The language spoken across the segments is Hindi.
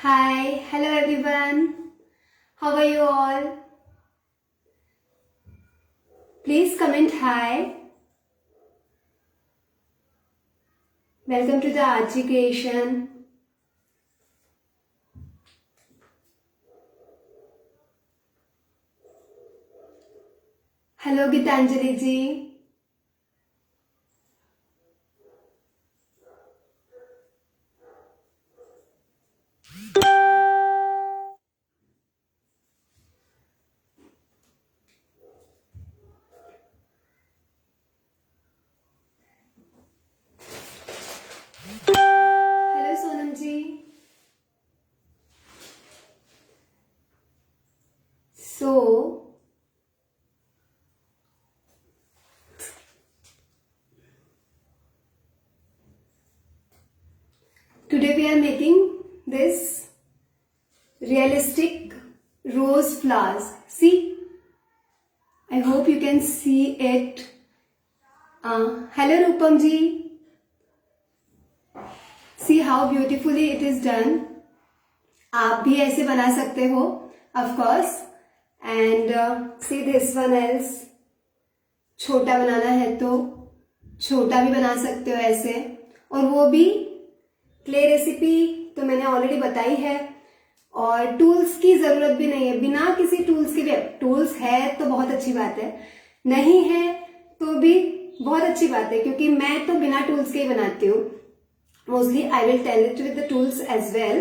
Hi, hello everyone. How are you all? Please comment hi. Welcome to the Archie Creation. Hello Gitanjali ji. Hello Sonam ji. So, today we are making this realistic rose flowers. See, I hope you can see it. Hello Rupam ji. See how beautifully it is done. आप भी ऐसे बना सकते हो of course. And see this one else. छोटा बनाना है तो छोटा भी बना सकते हो ऐसे, और वो भी क्ले रेसिपी तो मैंने ऑलरेडी बताई है, और टूल्स की जरूरत भी नहीं है, बिना किसी टूल्स के भी। टूल्स है तो बहुत अच्छी बात है, नहीं है तो भी बहुत अच्छी बात है, क्योंकि मैं तो बिना टूल्स के ही बनाती हूँ mostly. I will tell it with the tools as well,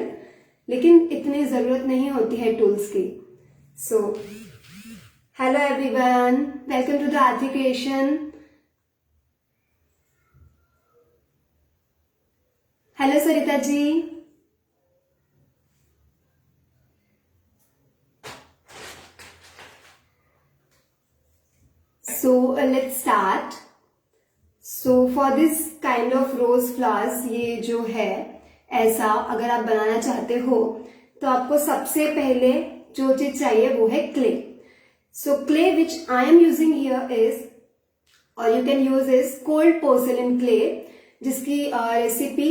लेकिन इतनी जरूरत नहीं होती है टूल्स की। So hello everyone, welcome to the Aarti creation. Hello Sarita ji. So let's start. So for this kind of rose flowers, ये जो है ऐसा अगर आप बनाना चाहते हो तो आपको सबसे पहले जो चीज चाहिए वो है clay. So clay which I am using here is, or you can use is cold porcelain clay, जिसकी रेसिपी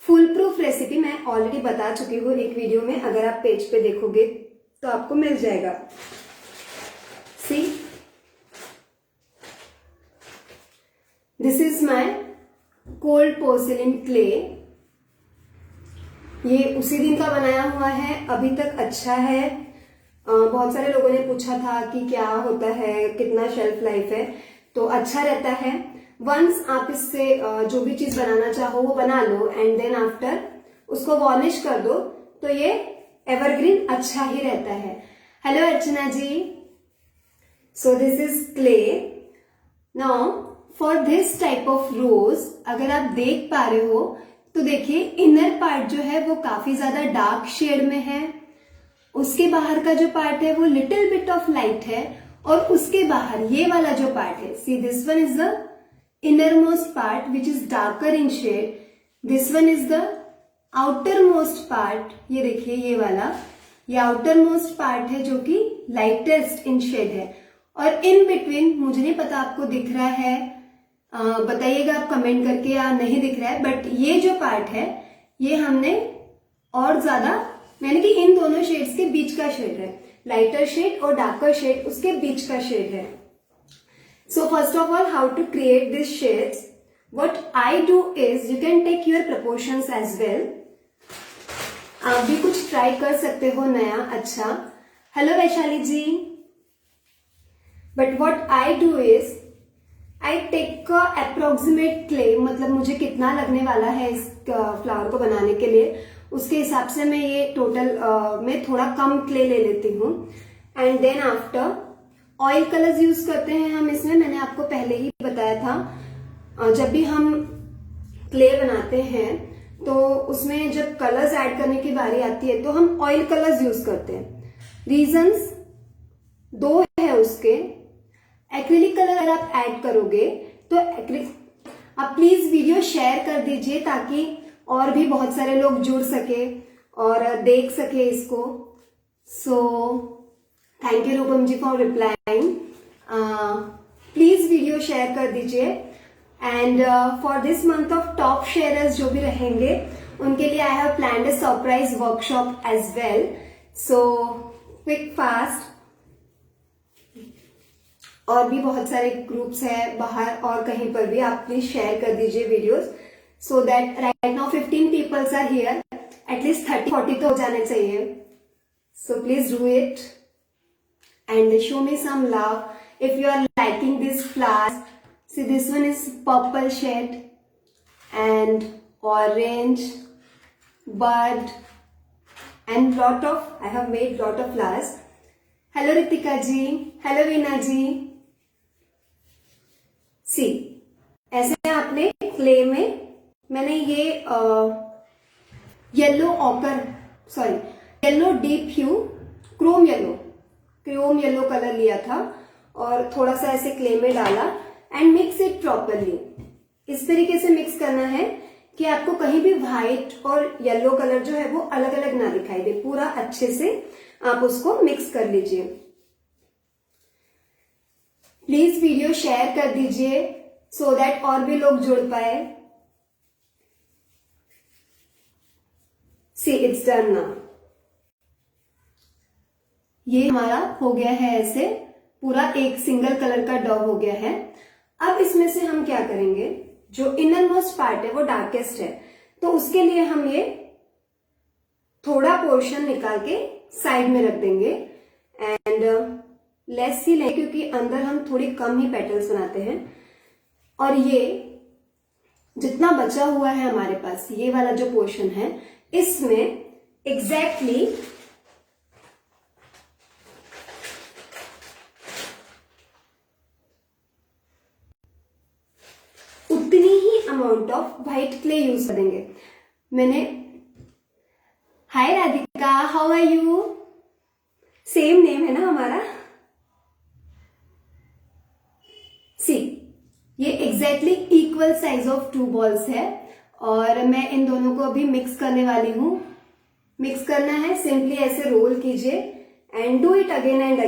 फुल प्रूफ रेसिपी मैं ऑलरेडी बता चुकी हूँ एक वीडियो में। अगर आप पेज पे देखोगे तो आपको मिल जाएगा। See, this is my cold porcelain clay. ये उसी दिन का बनाया हुआ है, अभी तक अच्छा है। बहुत सारे लोगों ने पूछा था कि क्या होता है, कितना शेल्फ लाइफ है, तो अच्छा रहता है। वंस आप इससे जो भी चीज बनाना चाहो वो बना लो, एंड देन आफ्टर उसको वॉर्निश कर दो, तो ये एवरग्रीन अच्छा ही रहता है। Hello Archana ji. So this is clay. Now for this type of rose, अगर आप देख पा रहे हो तो देखिए इनर पार्ट जो है वो काफी ज्यादा डार्क शेड में है, उसके बाहर का जो पार्ट है वो लिटिल बिट ऑफ लाइट है, और उसके बाहर ये वाला जो पार्ट है, see this one is the inner most part which is darker in shade, this one is the outer most part. ये देखिए ये वाला, ये आउटर मोस्ट पार्ट है जो कि लाइटेस्ट इन शेड है, और इन बिटवीन मुझे नहीं पता आपको दिख रहा है, बताइएगा आप कमेंट करके, या नहीं दिख रहा है, बट ये जो पार्ट है ये हमने और ज्यादा, मैंने कि इन दोनों शेड्स के बीच का शेड है, लाइटर शेड और डार्कर शेड उसके बीच का शेड है। So first of all, how to create this shades, what I do is, you can take your proportions as well. आप भी कुछ ट्राई कर सकते हो नया, अच्छा। Hello Vaishali ji. But what I do is, I take approximate clay, मतलब मुझे कितना लगने वाला है इस फ्लावर को बनाने के लिए, उसके हिसाब से मैं ये टोटल में थोड़ा कम क्ले ले लेती हूँ। And then after oil colours use करते हैं हम इसमें, मैंने आपको पहले ही बताया था। जब भी हम क्ले बनाते हैं तो उसमें जब कलर्स ऐड करने की बारी आती है तो हम ऑयल कलर्स यूज करते हैं। रीजंस दो है उसके। एक्रिलिक कलर अगर आप ऐड करोगे तो आप प्लीज वीडियो शेयर कर दीजिए ताकि और भी बहुत सारे लोग जुड़ सके और देख सके इसको। So thank you Rupam ji for replying. Please video share कर दीजिए। And for this month of top sharers जो भी रहेंगे उनके लिए I have planned a surprise workshop as well. So quick fast. और भी बहुत सारे ग्रुप्स हैं बाहर और कहीं पर भी, आप प्लीज शेयर कर दीजिए videos, so that right now 15 peoples are here, at least 30-40 तो हो जाने चाहिए. So please do it and show me some love. If you are liking these flowers, see this one is purple shade and orange, bud, and I have made lot of flowers. Hello Ritika ji, hello Veena ji. See, ऐसे आपने क्ले में मैंने ये येलो डीप ह्यू क्रोम येलो कलर लिया था और थोड़ा सा ऐसे क्ले में डाला एंड मिक्स इट प्रॉपरली. इस तरीके से मिक्स करना है कि आपको कहीं भी व्हाइट और येलो कलर जो है वो अलग अलग ना दिखाई दे. पूरा अच्छे से आप उसको मिक्स कर लीजिए. प्लीज वीडियो शेयर कर दीजिए सो दैट और भी लोग जुड़ पाए. See it's done now. ये हमारा हो गया है, ऐसे पूरा एक सिंगल कलर का डॉग हो गया है. अब इसमें से हम क्या करेंगे, जो इनर मोस्ट पार्ट है वो डार्केस्ट है, तो उसके लिए हम ये थोड़ा पोर्शन निकाल के साइड में रख देंगे एंड लेस ही लेंगे क्योंकि अंदर हम थोड़ी कम ही पेटल्स बनाते हैं. और ये जितना बचा हुआ है हमारे पास, ये वाला जो पोर्शन है, इसमें एग्जैक्टली उतनी ही amount of white clay use करेंगे. मैंने hi Radhika, how are you? Same name है ना हमारा. सी, ये exactly equal size of 2 balls है और मैं इन दोनों को अभी मिक्स करने वाली हूं. मिक्स करना है, सिंपली ऐसे रोल कीजिए and do it again and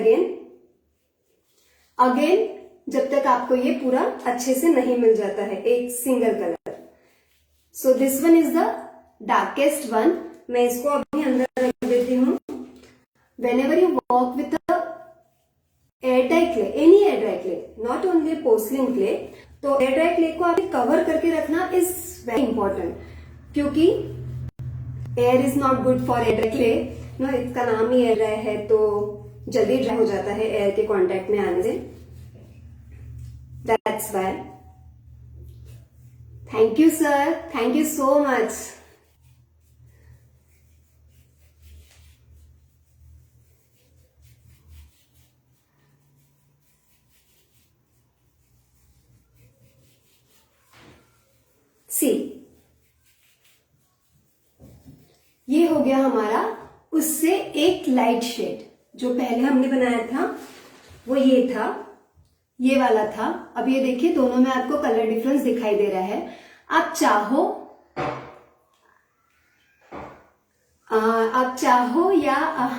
again जब तक आपको ये पूरा अच्छे से नहीं मिल जाता है एक single colour. So this one is the darkest one. मैं इसको अभी अंदर रख देती हूँ. Whenever you work with air dry clay, any air dry clay, not only porcelain clay, तो एयर ड्राई क्ले को आप कवर करके रखना इज वेरी इंपॉर्टेंट क्योंकि air is not good for air dry clay. No, इसका नाम ही एयर ड्राई है तो जल्दी ड्राई हो जाता है एयर के कांटेक्ट में आने से. That's why. Thank you, sir. Thank you so much. See, ये हो गया हमारा उससे एक लाइट शेड. जो पहले हमने बनाया था वो ये था, ये वाला था. अब ये देखिए दोनों में आपको कलर डिफरेंस दिखाई दे रहा है. आप चाहो या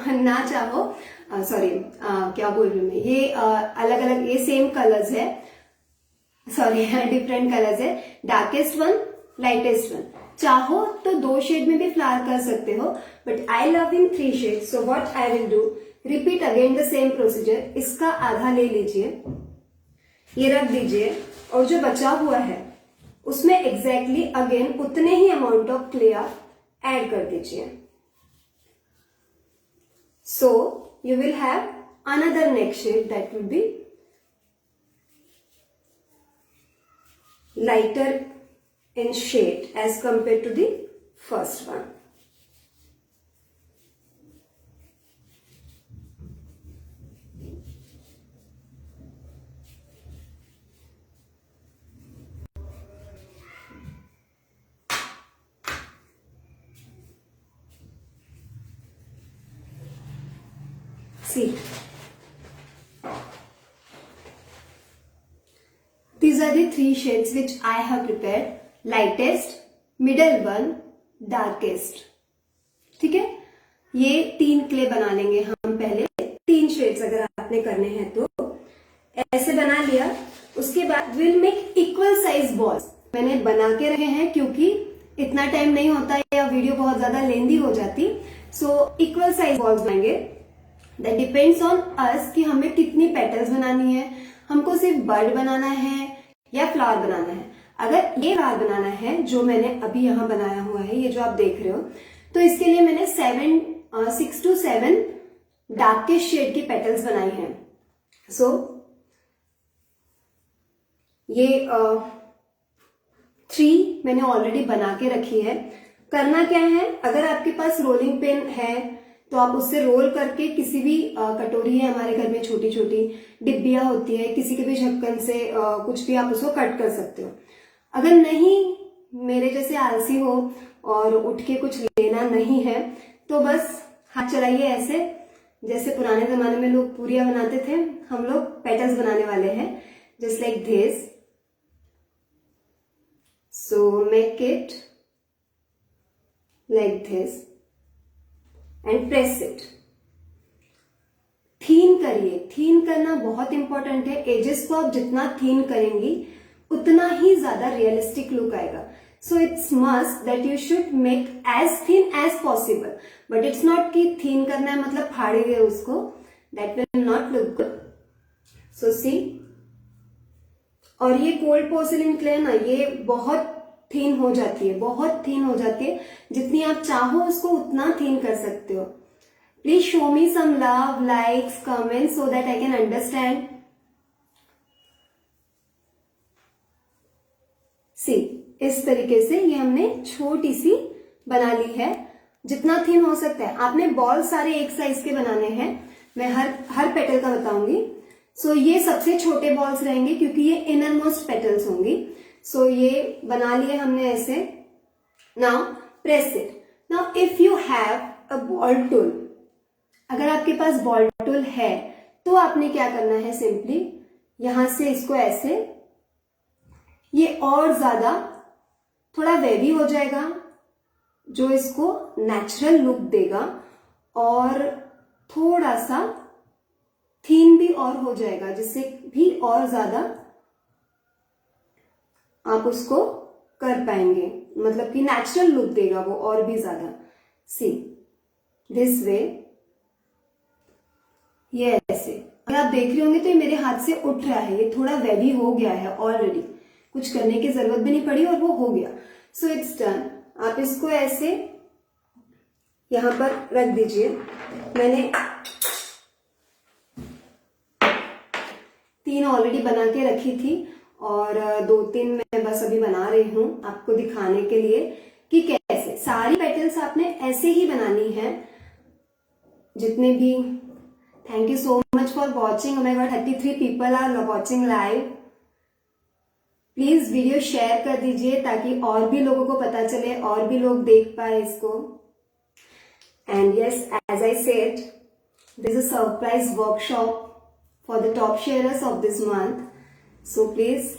ना चाहो, सॉरी क्या बोल रही हूँ मैं, ये अलग अलग, ये सेम कलर्स है, सॉरी डिफरेंट कलर्स है. Darkest one, lightest one. चाहो तो 2 शेड में भी फ्लावर कर सकते हो, but I love in 3 shade. So what I will do, repeat again the same procedure. इसका आधा ले लीजिए, ये रख दीजिए और जो बचा हुआ है उसमें एग्जैक्टली अगेन उतने ही अमाउंट ऑफ क्ले आप ऐड कर दीजिए. So you will have another next shade that will be lighter in shade as compare to the first one. See, these are the 3 shades which I have prepared. Lightest, middle one, darkest. ठीक है, ये 3 क्ले बना लेंगे हम पहले. 3 शेड्स अगर आपने करने हैं तो ऐसे बना लिया. उसके बाद will make equal size balls. मैंने बना के रखे हैं क्योंकि इतना टाइम नहीं होता या वीडियो बहुत ज्यादा लेंदी हो जाती। सो इक्वल साइज बॉल्स बनाएंगे। दैट डिपेंड्स ऑन अस कि हमें कितनी पेटल्स बनानी है, हमको सिर्फ बर्ड बनाना है या फ्लावर बनाना है। अगर ये फ्लावर बनाना है जो मैंने अभी यहाँ बनाया हुआ है, ये जो आप देख रहे हो, तो इसके लिए मैंने 6 to 7 डार्केस्ट शेड की पेटल्स बनाई हैं। सो ये 3 मैंने ऑलरेडी बना के रखी है। करना क्या है, अगर आपके पास रोलिंग पिन है तो आप उससे रोल करके किसी भी कटोरी है हमारे घर में, छोटी छोटी डिब्बियां होती है, किसी के भी ढक्कन से कुछ भी आप उसको कट कर सकते हो। अगर नहीं, मेरे जैसे आलसी हो और उठ के कुछ लेना नहीं है, तो बस हाथ चलाइए ऐसे, जैसे पुराने जमाने में लोग पूरियां बनाते थे, हम लोग पेटल्स बनाने वाले हैं, just like this. So make it like this and press it. Thin करिए, थीन करना बहुत इंपॉर्टेंट है। एजेस को आप जितना थीन करेंगी उतना ही ज्यादा रियलिस्टिक लुक आएगा। So it's must that you should make as thin as possible, but it's not कि थीन करना है मतलब फाड़ेंगे उसको, that will not look good. So see, और ये कोल्ड पोर्सिलिन क्ले ना, ये बहुत थीन हो जाती है, बहुत थीन हो जाती है। जितनी आप चाहो उसको उतना थीन कर सकते हो। Please show me some love, likes, comments so that I can understand. See, इस तरीके से ये हमने छोटी सी बना ली है, जितना थिन हो सकता है। आपने बॉल सारे एक साइज के बनाने हैं, मैं हर पेटल का बताऊंगी। सो ये सबसे छोटे बॉल्स रहेंगे क्योंकि ये इनर मोस्ट पेटल्स होंगी। सो ये बना लिए हमने ऐसे। Now press it. Now if you have a ball tool, अगर आपके पास बॉल टूल है तो आपने क्या करना है, सिंपली यहां से इसको ऐसे, ये और ज्यादा थोड़ा वेवी हो जाएगा जो इसको नेचुरल लुक देगा, और थोड़ा सा थीन भी और हो जाएगा जिससे भी और ज्यादा आप उसको कर पाएंगे, मतलब कि नेचुरल लुक देगा वो और भी ज्यादा। सी दिस वे, ये ऐसे। अगर आप देख रहे होंगे तो ये मेरे हाथ से उठ रहा है, ये थोड़ा वेवी हो गया है ऑलरेडी, कुछ करने की जरूरत भी नहीं पड़ी और वो हो गया। So it's done. आप इसको ऐसे यहां पर रख दीजिए। मैंने 3 ऑलरेडी बना के रखी थी और 2-3 मैं बस अभी बना रही हूं आपको दिखाने के लिए कि कैसे। सारी पेटल्स आपने ऐसे ही बनानी है, जितने भी। Thank you so much for watching. My god, 33 people are watching live. Please video share कर दीजिए ताकि और भी लोगों को पता चले, और भी लोग देख पाए इसको। And yes, as I said, this is a surprise workshop for the top sharers of this month. So please,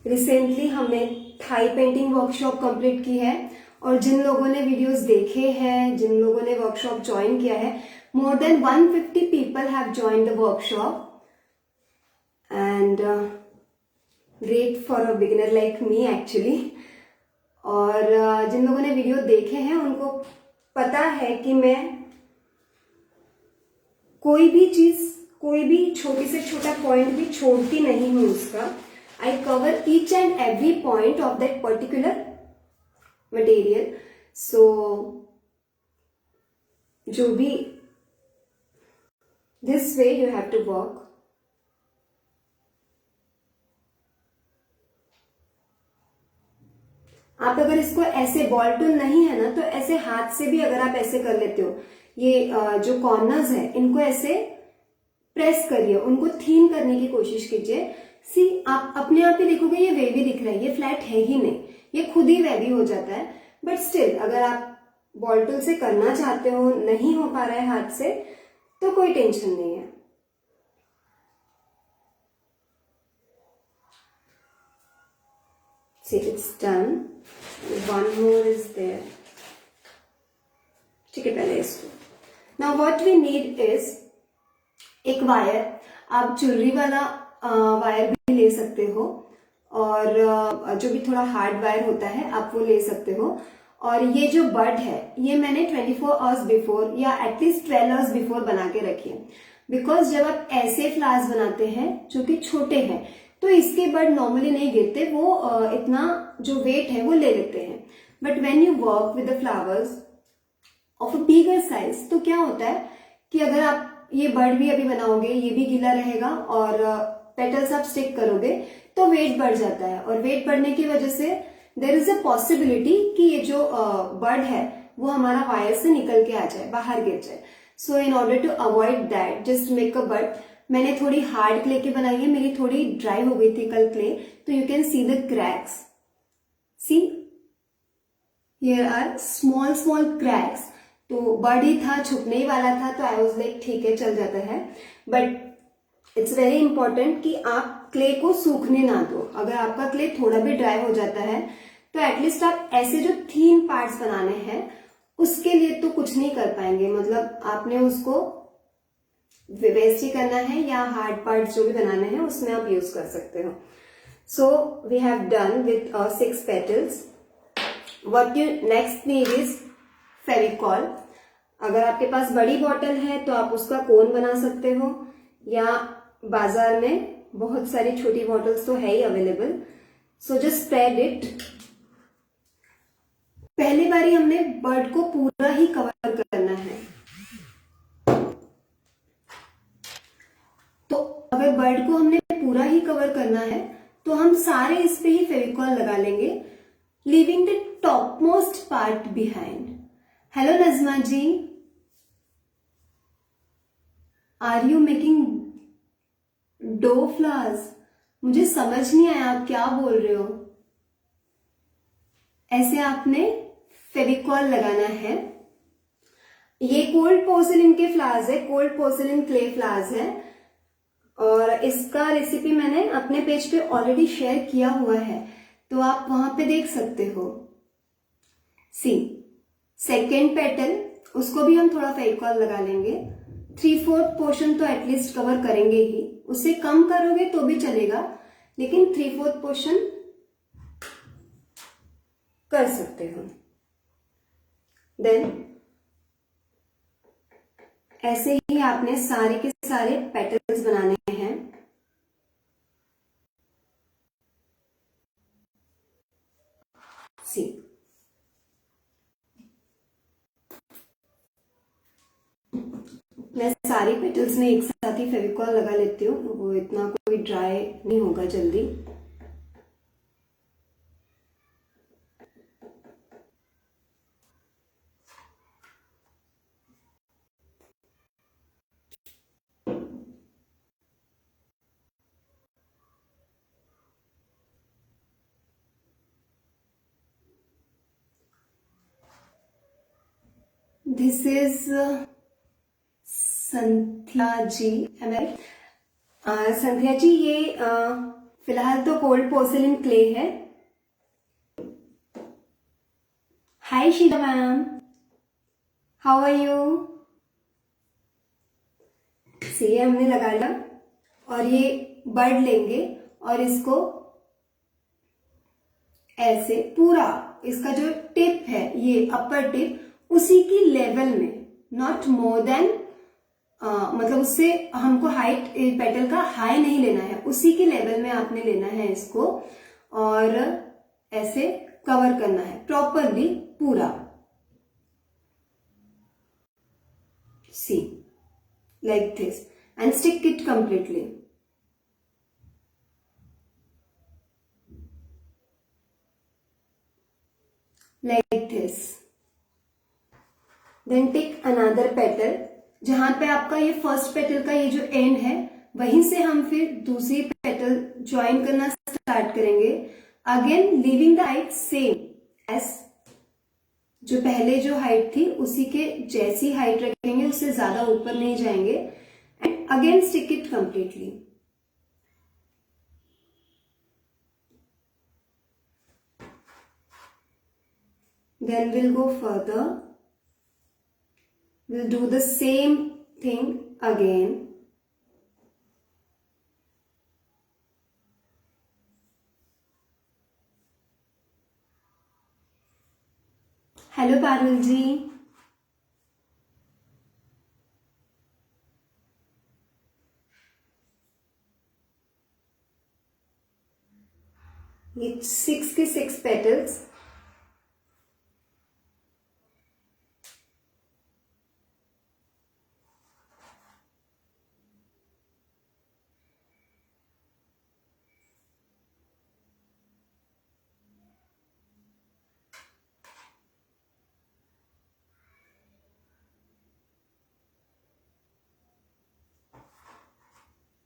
recently हमने थाई पेंटिंग वर्कशॉप कंप्लीट की है, और जिन लोगों ने वीडियोस देखे हैं, जिन लोगों ने वर्कशॉप ज्वाइन किया है, more than 150 people have joined the workshop, and great for a beginner like me actually। और जिन लोगों ने वीडियो देखे हैं उनको पता है कि मैं कोई भी चीज, कोई भी छोटी से छोटा पॉइंट भी छोड़ती नहीं हूं उसका। I cover each and every point of that particular material. So जो भी, this way you have to work. आप अगर इसको ऐसे, बॉल टूल नहीं है ना, तो ऐसे हाथ से भी अगर आप ऐसे कर लेते हो, ये जो कॉर्नर्स है इनको ऐसे प्रेस करिए, उनको थीन करने की कोशिश कीजिए। सी, आप अपने आप ही देखोगे ये वेवी दिख रहा है, ये फ्लैट है ही नहीं, ये खुद ही वेवी हो जाता है। बट स्टिल अगर आप बॉल टूल से करना चाहते हो, नहीं हो पा रहा है हाथ से, तो कोई टेंशन नहीं है। See, it's done. One more is there. ठीक है, पहले इसको। Now what we need is एक वायर। आप चुर्री वाला वायर भी ले सकते हो, और जो भी थोड़ा हार्ड वायर होता है आप वो ले सकते हो। और ये जो बड है ये मैंने 24 आवर्स बिफोर या एटलीस्ट 12 आवर्स बिफोर बना के रखी है, बिकॉज जब आप ऐसे फ्लावर्स बनाते हैं जो कि छोटे हैं तो इसके बड नॉर्मली नहीं गिरते, वो इतना जो वेट है वो ले लेते हैं। But when you work with the flowers of a bigger size तो क्या होता है कि अगर आप ये बर्ड भी अभी बनाओगे, ये भी गीला रहेगा और पेटल्स आप स्टिक करोगे तो वेट बढ़ जाता है, और वेट बढ़ने की वजह से देयर इज अ पॉसिबिलिटी कि ये जो बर्ड है वो हमारा वायर से निकल के आ जाए, बाहर गिर जाए। So in order to avoid that just make a bird, मैंने थोड़ी हार्ड क्ले की बनाई है, मेरी थोड़ी ड्राई हो गई थी कल क्ले, तो you can see the cracks, see here are small small cracks. तो बर्ड ही था, छुपने ही वाला था, तो आई वाज लाइक ठीक है चल जाता है। बट इट्स वेरी इंपॉर्टेंट कि आप क्ले को सूखने ना दो। अगर आपका क्ले थोड़ा भी ड्राई हो जाता है तो एटलीस्ट आप ऐसे जो थीन पार्ट्स बनाने हैं उसके लिए तो कुछ नहीं कर पाएंगे, मतलब आपने उसको वेस्ट ही करना है, या हार्ड पार्ट्स जो भी बनाने हैं उसमें आप यूज कर सकते हो। So we have done with 6 petals. What you next need is Fevicol. अगर आपके पास बड़ी बॉटल है तो आप उसका कोन बना सकते हो, या बाजार में बहुत सारी छोटी बॉटल्स तो है ही available. So just spread it. पहली बारी हमने बर्ड को पूरा ही कवर करना है, तो अगर बर्ड को हमने पूरा ही कवर करना है तो हम सारे इस पे ही फेविकॉल लगा लेंगे, leaving the top most part behind. Hello Najma ji, are you making dough flowers? मुझे समझ नहीं आया आप क्या बोल रहे हो। ऐसे आपने फेविकॉल लगाना है। ये कोल्ड पोर्सिलिन के फ्लावर्स है, कोल्ड पोर्सिलिन क्ले फ्लावर्स है, और इसका रेसिपी मैंने अपने पेज पे ऑलरेडी शेयर किया हुआ है, तो आप वहां पे देख सकते हो। सी सेकेंड पेटल, उसको भी हम थोड़ा फेविकॉल लगा लेंगे। 3/4 पोर्शन तो एटलीस्ट कवर करेंगे ही, उससे कम करोगे तो भी चलेगा, लेकिन 3/4 पोर्शन कर सकते हो। देन ऐसे ही आपने सारे के सारे पेटल्स बनाने हैं। सी मैं सारी पेटल्स में एक साथ ही फेविकॉल लगा लेती हूँ, वो इतना कोई ड्राई नहीं होगा जल्दी। दिस इज संध्या जी, संध्या जी ये फिलहाल तो कोल्ड पोर्सिलिन क्ले है। Hi Sheela ma'am, how are you? See हमने लगा लिया, और ये बर्ड लेंगे और इसको ऐसे पूरा, इसका जो टिप है ये अपर टिप उसी की लेवल में, नॉट मोर देन, मतलब उससे हमको हाइट पेटल का हाई नहीं लेना है, उसी के लेवल में आपने लेना है इसको, और ऐसे कवर करना है प्रॉपरली पूरा। See like this and stick it completely. Like this. Then take another petal, जहां पे आपका ये फर्स्ट पेटल का ये जो एंड है वहीं से हम फिर दूसरी पेटल ज्वाइन करना स्टार्ट करेंगे। Again leaving the height same as जो पहले जो हाइट थी उसी के जैसी हाइट रखेंगे, उससे ज्यादा ऊपर नहीं जाएंगे, and again stick it completely. Then we'll go further. We'll do the same thing again. Hello Parul ji. ये 6 के 6 पेटल्स।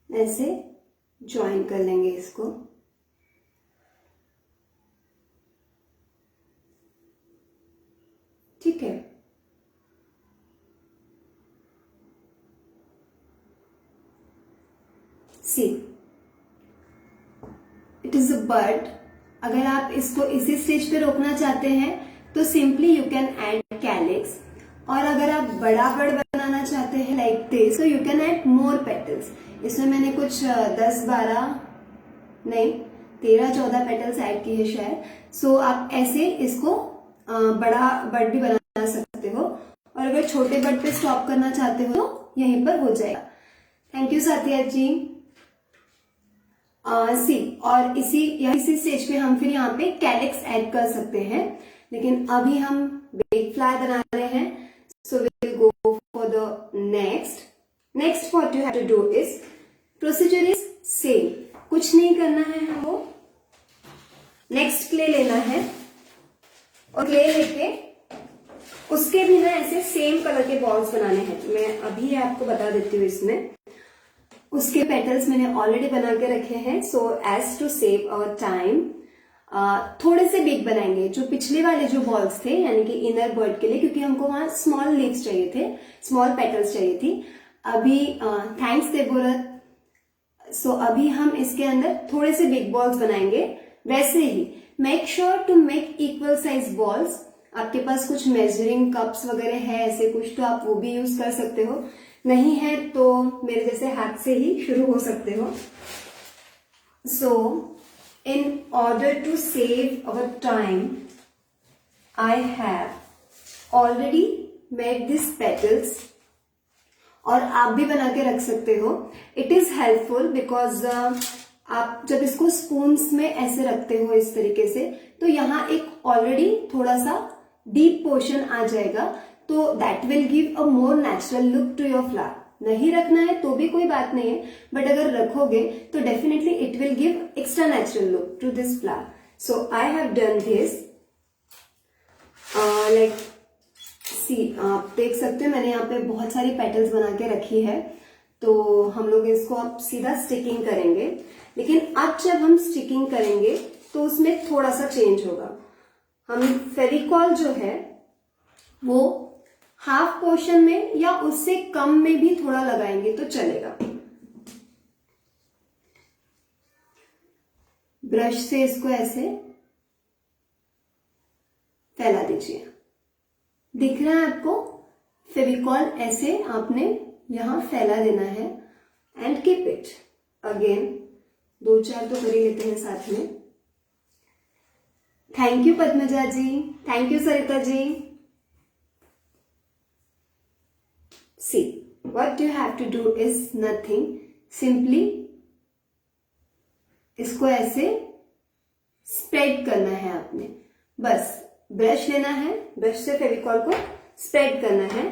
ऐसे ज्वाइन कर लेंगे इसको। ठीक है, see it is a bird. अगर आप इसको इसी स्टेज पे रोकना चाहते हैं तो simply you can add calyx, और अगर आप बड़ा बर्ड बनाना चाहते हैं लाइक दिस तो you can add more petals. इसमें मैंने कुछ 10-12 नहीं 13-14 पेटल्स ऐड किए शायद। सो आप ऐसे इसको बड़ा बर्ड भी बना सकते हो, और अगर छोटे बर्ड पे स्टॉप करना चाहते हो तो यहीं पर हो जाएगा। थैंक यू साथिया जी। सी और इसी स्टेज पे हम फिर यहाँ पे कैलिक्स ऐड कर सकते हैं, लेकिन अभी हम बेग फ्लावर बना रहे हैं। So we will go for the next what you have to do is procedure is same. कुछ नहीं करना है हमको। नेक्स्ट क्ले लेना है, और क्ले लेके उसके भी ना ऐसे सेम कलर के बॉल्स बनाने हैं। मैं अभी आपको बता देती हूँ। इसमें उसके पेटल्स मैंने ऑलरेडी बना के रखे हैं। So as to save our time थोड़े से बिग बनाएंगे। जो पिछले वाले जो बॉल्स थे यानी कि इनर बर्ड के लिए, क्योंकि हमको वहां स्मॉल लीव्स चाहिए थे, स्मॉल पेटल्स चाहिए थी। अभी थैंक्स देवव्रत। सो अभी हम इसके अंदर थोड़े से बिग बॉल्स बनाएंगे। वैसे ही make sure to make equal size balls. आपके पास कुछ मेजरिंग कप्स वगैरह है ऐसे कुछ तो आप वो भी यूज कर सकते हो, नहीं है तो मेरे जैसे हाथ से ही शुरू हो सकते हो। So in order to save our time I have already made this petals, और आप भी बना के रख सकते हो। इट इज हेल्पफुल बिकॉज आप जब इसको स्पून्स में ऐसे रखते हो इस तरीके से, तो यहाँ एक ऑलरेडी थोड़ा सा डीप पोर्शन आ जाएगा, तो that will give a more natural look to your flower. नहीं रखना है तो भी कोई बात नहीं है, बट अगर रखोगे तो definitely it will give extra natural look to this flower. So I have done this like see. आप देख सकते हो मैंने यहाँ पे बहुत सारी पेटल्स बना के रखी है। तो हम लोग इसको अब सीधा स्टिकिंग करेंगे, लेकिन अब जब हम स्टिकिंग करेंगे तो उसमें थोड़ा सा चेंज होगा। हम फेविकॉल जो है वो हाफ पोर्शन में या उससे कम में भी थोड़ा लगाएंगे तो चलेगा। ब्रश से इसको ऐसे फैला दीजिए। दिख रहा है आपको? फेविकॉल ऐसे आपने यहां फैला देना है एंड कीप इट। अगेन 2-4 तो कर ही लेते हैं साथ में। Thank you Padmaja ji, thank you Sarita ji. See what you have to do is nothing, simply इसको ऐसे स्प्रेड करना है आपने। बस ब्रश लेना है, ब्रश से फेविकॉल को स्प्रेड करना है।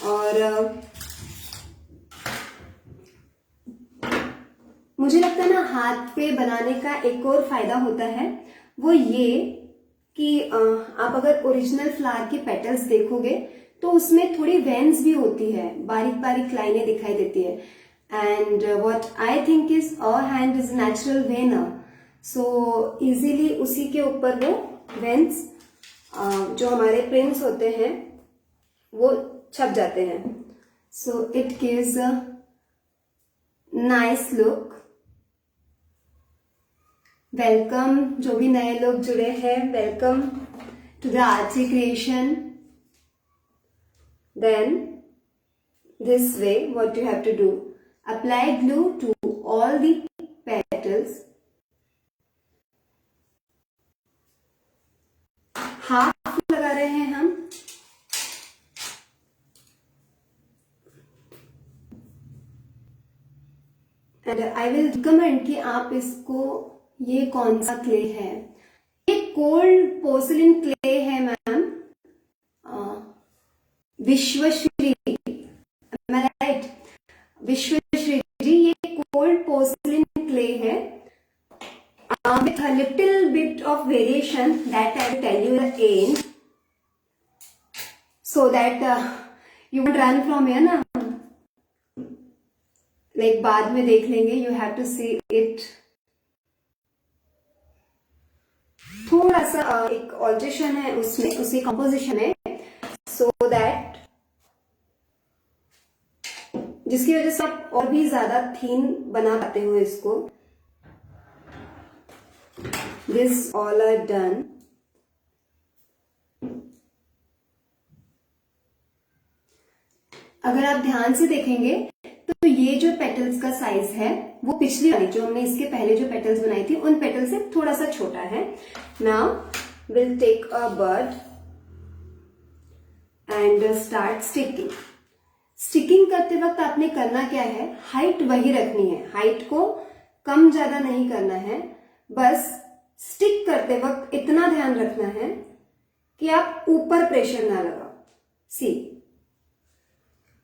और मुझे लगता है ना हाथ पे बनाने का एक और फायदा होता है, वो ये कि आप अगर ओरिजिनल फ्लावर की पेटल्स देखोगे तो उसमें थोड़ी वेन्स भी होती है, बारीक बारीक लाइनें दिखाई देती है। And what I think is our hand is natural veiner, so easily उसी के ऊपर वो वेन्स जो हमारे प्रिंट्स होते हैं वो छप जाते हैं। So it gives a nice look. Welcome जो भी नए लोग जुड़े हैं, welcome to the Archi creation. Then this way what you have to do, apply glue to all the petals, half लगा रहे हैं हम, एंड आई विल रिकमेंड कि आप इसको, ये कौन सा क्ले है, ये कोल्ड पोर्सिलिन क्ले है मैम, विश्वश्री, राइट, विश्वश्री जी, ये कोल्ड पोर्सिलिन क्ले है with a little bit of variation that I will tell you at the end, so that you won't run from here ना, like बाद में देख लेंगे, you have to see it. थोड़ा सा एक ऑल्ट्रेशन है उसमें, उसकी कंपोजिशन है, so that जिसकी वजह से आप और भी ज्यादा थीन बना पाते हो इसको. This all are done. अगर आप ध्यान से देखेंगे तो ये जो पेटल्स का साइज है वो पिछली वाली जो हमने इसके पहले जो पेटल्स बनाई थी उन पेटल से थोड़ा सा छोटा है. Now we'll take a bud and start sticking. Sticking करते वक्त आपने करना क्या है, हाइट वही रखनी है, हाइट को कम ज्यादा नहीं करना है, बस स्टिक करते वक्त इतना ध्यान रखना है कि आप ऊपर प्रेशर ना लगाओ. सी,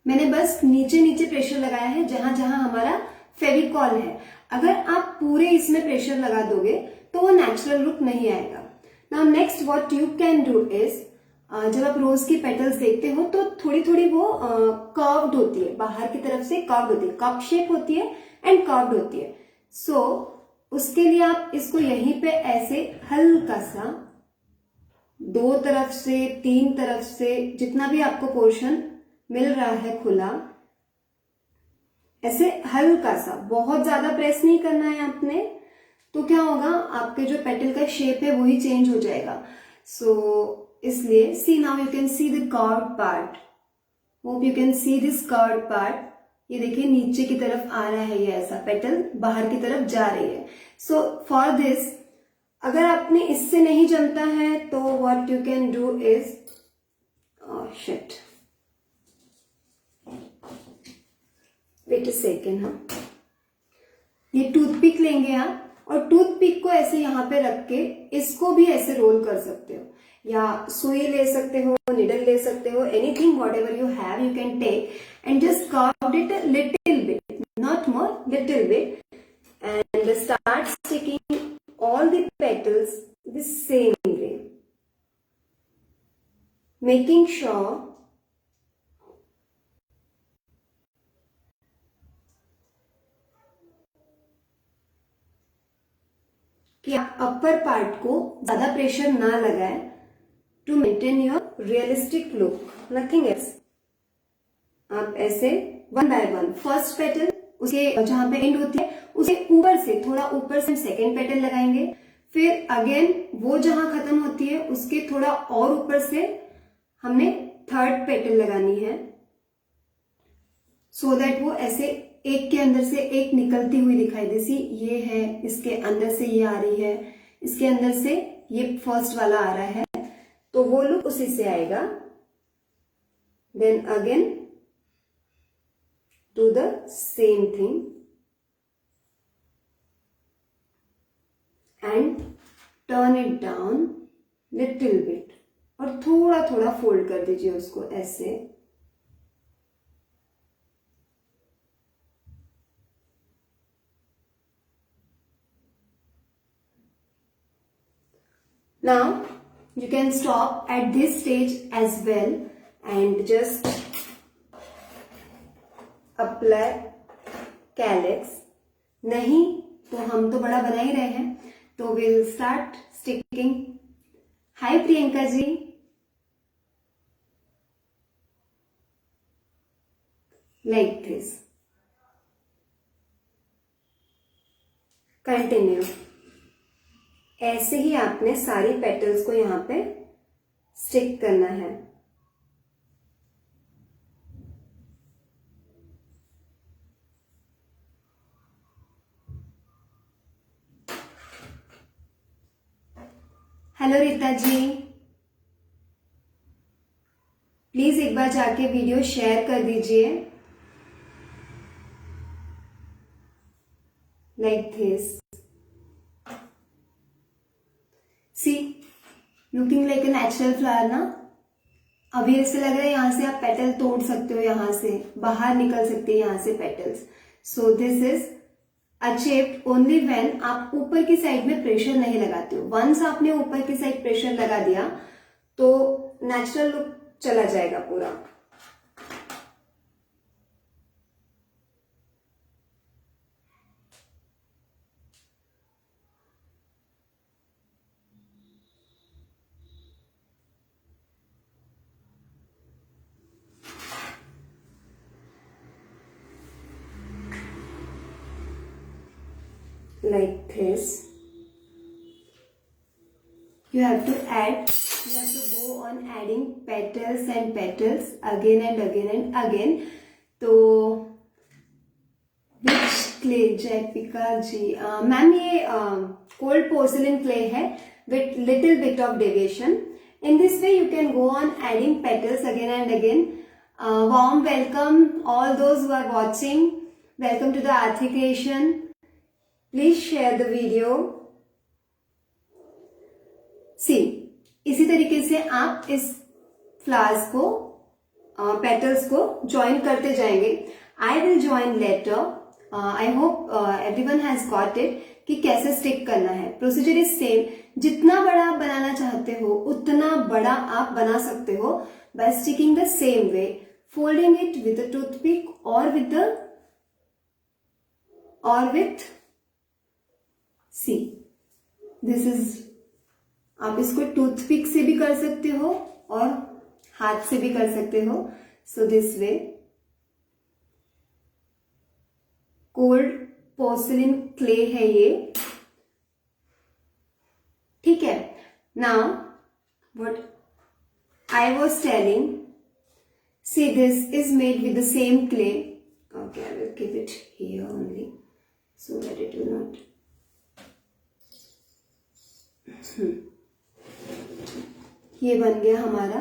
मैंने बस नीचे नीचे प्रेशर लगाया है जहां जहां हमारा फेविकॉल है. अगर आप पूरे इसमें प्रेशर लगा दोगे तो वो नेचुरल लुक नहीं आएगा. Now next what you can do is, जब आप रोज की पेटल्स देखते हो तो थोड़ी थोड़ी वो कर्व्ड होती है, बाहर की तरफ से कर्व्ड होती है, कप शेप होती है एंड कर्व्ड होती है. सो उसके लिए आप इसको यहीं पे ऐसे हल्का सा 2 तरफ से 3 तरफ से जितना भी आपको पोर्शन मिल रहा है खुला, ऐसे हल्का सा, बहुत ज्यादा प्रेस नहीं करना है आपने, तो क्या होगा आपके जो पेटल का शेप है वही चेंज हो जाएगा. सो इसलिए see, now you can see the curved part, hope you can see this curved part. ये देखिए नीचे की तरफ आ रहा है, ये ऐसा पेटल बाहर की तरफ जा रही है. सो फॉर दिस, अगर आपने इससे नहीं जमता है तो what you can do is, shit, wait a second. हाँ, ये टूथपिक लेंगे आप और टूथपिक को ऐसे यहां पे रख के इसको भी ऐसे रोल कर सकते हो, या सुई ले सकते हो, निडल ले सकते हो, anything whatever you have you can take and just curve it a little bit, not more, little bit, and start sticking all the petals the same way, making sure कि आप अपर पार्ट को ज्यादा प्रेशर ना लगाए to maintain your realistic look, nothing else. आप ऐसे 1 by 1 फर्स्ट पेटल उसके जहां पे एंड होती है उसे ऊपर से, थोड़ा ऊपर से सेकेंड पेटल लगाएंगे, फिर अगेन वो जहां खत्म होती है उसके थोड़ा और ऊपर से हमने थर्ड पेटल लगानी है, सो दैट वो ऐसे एक के अंदर से एक निकलती हुई दिखाई दे. सी, ये है, इसके अंदर से ये आ रही है, इसके अंदर से ये फर्स्ट वाला आ रहा है, तो वो लुक उसी से आएगा. Then again do the same thing and turn it down little bit, और थोड़ा थोड़ा फोल्ड कर दीजिए उसको ऐसे. Now you can stop at this stage as well and just apply calyx. नहीं तो हम तो बड़ा बना ही रहे हैं, तो we'll start sticking. Hi Priyanka ji, like this. Continue. ऐसे ही आपने सारी पेटल्स को यहां पे स्टिक करना है. हेलो रीता जी, प्लीज एक बार जाके वीडियो शेयर कर दीजिए. like this. See, looking like a natural flower ना. अभी ऐसे लग रहा है यहाँ से आप पेटल तोड़ सकते हो, यहाँ से बाहर निकल सकते हैं यहाँ से petals. So this is achieved only when आप ऊपर की साइड में प्रेशर नहीं लगाते हो. वंस आपने ऊपर की साइड प्रेशर लगा दिया तो नेचुरल लुक चला जाएगा पूरा. Like this. You have to go on adding petals and petals again and again and again. तो which clay? जयपिका जी मैम, ये cold porcelain clay है with little bit of deviation. In this way you can go on adding petals again and again. Warm welcome all those who are watching. Welcome to the Aarthi Creation. Please share the video. See, इसी तरीके से आप इस फ्लावर्स को पेटल्स को ज्वाइन करते जाएंगे. I will join later. I hope everyone has got it कि कैसे स्टिक करना है. Procedure is same. जितना बड़ा आप बनाना चाहते हो उतना बड़ा आप बना सकते हो by sticking the same way, folding it with a toothpick और विथ सी दिस इज. आप इसको टूथपिक से भी कर सकते हो और हाथ से भी कर सकते हो. So this way. Cold porcelain clay है ये, ठीक है. Now what I was telling, C this is made with the same clay. Okay, I will keep it here only so that it will not. ये बन गया हमारा.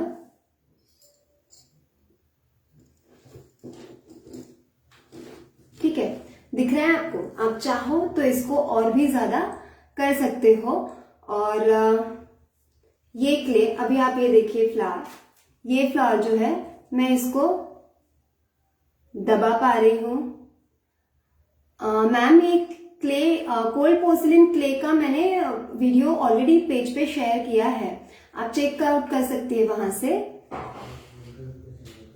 ठीक है, दिख रहा है आपको. आप चाहो तो इसको और भी ज्यादा कर सकते हो. और ये क्ले, अभी आप ये देखिए फ्लावर, ये फ्लावर जो है मैं इसको दबा पा रही हूं. मैम, ये क्ले कोल्ड पोर्सिलिन क्ले का मैंने वीडियो ऑलरेडी पेज पे शेयर किया है, आप चेक आउट कर सकती है वहां से.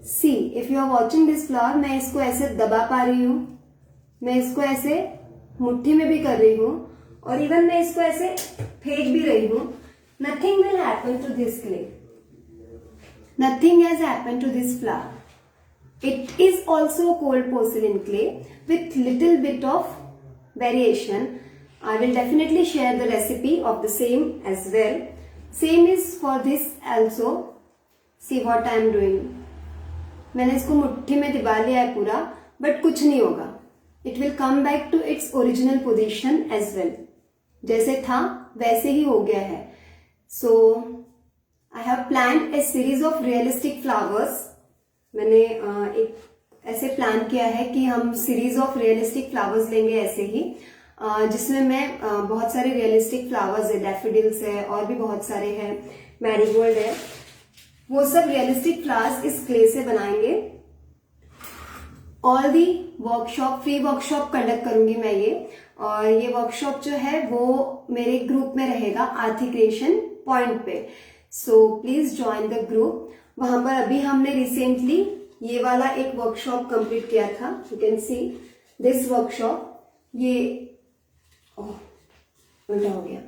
See, if you are watching this flower, मैं इसको ऐसे दबा पा रही हूं, मैं इसको ऐसे मुट्ठी में भी कर रही हूं और इवन मैं इसको ऐसे फेंक भी रही हूं. Nothing will happen to this clay. Nothing has happen to this flower. It is also cold porcelain clay with little bit of variation. I will definitely share the recipe of the same as well. Same is for this also. See what I am doing. मैंने इसको मुट्ठी में दबा लिया है पूरा, बट कुछ नहीं होगा. It will come back to its original position as well. जैसे था वैसे ही हो गया है. So I have planned a series of realistic flowers. मैंने एक ऐसे प्लान किया है कि हम सीरीज ऑफ रियलिस्टिक फ्लावर्स लेंगे ऐसे ही, जिसमें मैं बहुत सारे रियलिस्टिक फ्लावर्स है, डैफोडिल्स है और भी बहुत सारे हैं, मैरीगोल्ड है, वो सब रियलिस्टिक फ्लावर्स इस क्ले से बनाएंगे. All the workshop, free workshop conduct करूंगी मैं ये. और ये वर्कशॉप जो है वो मेरे ग्रुप में रहेगा आर्थी क्रिएशन पॉइंट पे. So please join the group. वहां पर अभी हमने रिसेंटली ये वाला एक वर्कशॉप कंप्लीट किया था. You can see this workshop. ये उल्टा हो गया.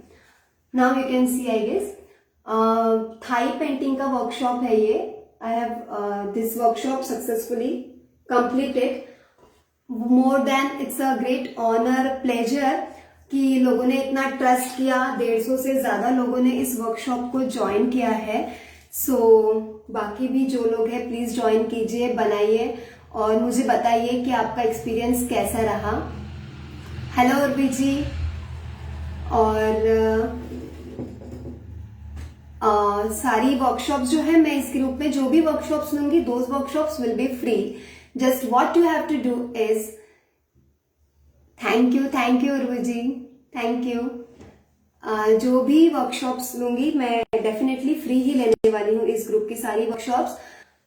Now you can see, I guess, Thai painting का वर्कशॉप है ये. I have this workshop successfully completed. More than it's a great honour, pleasure कि लोगों ने इतना ट्रस्ट किया. 150 से ज्यादा लोगों ने इस वर्कशॉप को ज्वाइन किया है. सो बाकी भी जो लोग हैं प्लीज ज्वाइन कीजिए, बनाइए और मुझे बताइए कि आपका एक्सपीरियंस कैसा रहा. हेलो उर्वी जी. और सारी वर्कशॉप्स जो है मैं इस ग्रुप में जो भी वर्कशॉप्स लूंगी, those workshops will be free. Just what you have to do is thank you Urvi ji, thank you. जो भी वर्कशॉप्स लूंगी मैं डेफिनेटली फ्री ही लेने वाली हूँ इस ग्रुप की सारी workshops.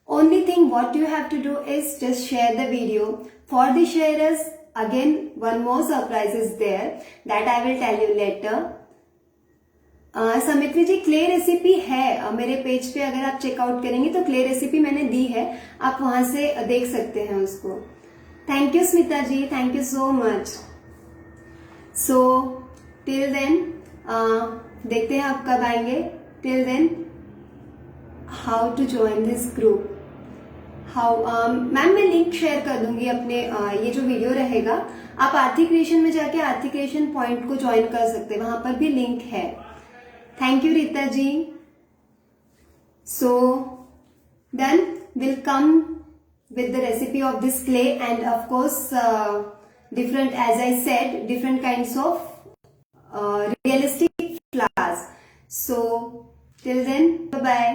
Only thing what you have to do is just share the video. For the sharers again one more surprise is there that I will tell you later. Samitri ji clay recipe है मेरे पेज पे, अगर आप चेकआउट करेंगे तो क्ले रेसिपी मैंने दी है, आप वहां से देख सकते हैं उसको। Thank you Smita ji, thank you so much. So till then देखते हैं आप कब आएंगे। Till then how to join this group, how ma'am मैं लिंक शेयर कर दूंगी अपने ये जो वीडियो रहेगा, आप आर्थिक क्रिएशन में जाके आर्थिक क्रिएशन पॉइंट को ज्वाइन कर सकते हैं, वहां पर भी लिंक है। Thank you Rita ji. So then will come with the recipe of this clay and of course different, as I said, different kinds of realistic flowers. So till then, bye bye.